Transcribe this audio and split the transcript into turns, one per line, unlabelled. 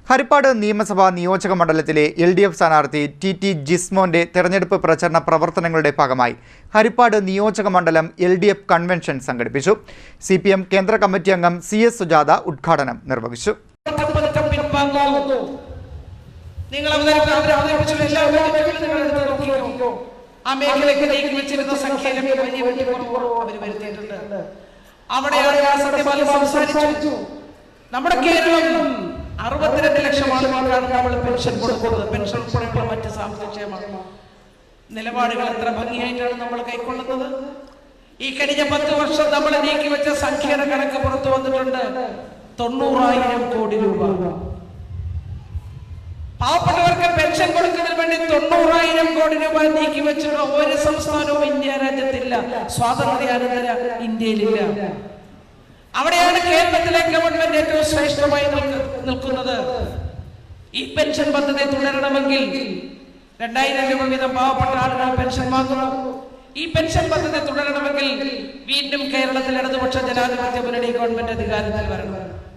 ഹരിപ്പാട് നിയമസഭാ നിയോജക മണ്ഡലത്തിലെ LDF സ്ഥാനാർത്ഥി TT ജിസ്മോന്റെ തെരഞ്ഞെടുപ്പ് പ്രചരണ പ്രവർത്തനങ്ങളുടെ ഭാഗമായി ഹരിപ്പാട് നിയോജക മണ്ഡലം LDF കൺവെൻഷൻ സംഘടിപ്പിച്ചു. CPM കേന്ദ്ര കമ്മിറ്റി അംഗം CS സുജാത ഉദ്ഘാടനം നിർവഹിച്ചു.
നമ്മുടെ കേരളം 62 ലക്ഷം ആളുകൾക്കാണ് നമ്മൾ പെൻഷൻ കൊടുക്കുന്നത്. പെൻഷൻ ഉൾപ്പെടെയുള്ള മറ്റ് സാമ്പത്തിക നിലപാടുകൾ എത്ര ഭംഗിയായിട്ടാണ് നമ്മൾ കൈക്കൊള്ളുന്നത്. ഈ കഴിഞ്ഞ 10 വർഷം നമ്മൾ നീക്കിവെച്ച സംഖ്യയുടെ കണക്ക് പുറത്തു വന്നിട്ടുണ്ട്. 90,000 കോടി രൂപ പാവപ്പെട്ടവർക്ക് പെൻഷൻ കൊടുക്കുന്നതിന് വേണ്ടി 90,000 കോടി രൂപ നീക്കിവെച്ചുള്ള ഒരു സംസ്ഥാനവും ഇന്ത്യ രാജ്യത്തില്ല, സ്വാതന്ത്ര്യാനന്തര ഇന്ത്യയിലില്ല. അവിടെയാണ് കേരളത്തിലെ ഗവൺമെന്റ് ഏറ്റവും ശ്രേഷ്ഠമായി നിൽക്കുന്നത്. ഈ പെൻഷൻ പദ്ധതി തുടരണമെങ്കിൽ 2000 രൂപ വീതം പാവപ്പെട്ട ആളുകൾ പെൻഷൻ വാങ്ങുന്നു. ഈ പെൻഷൻ പദ്ധതി തുടരണമെങ്കിൽ വീണ്ടും കേരളത്തിൽ ഇടതുപക്ഷ ജനാധിപത്യ മുന്നണി ഗവൺമെന്റ് അധികാരത്തിൽ വരണം.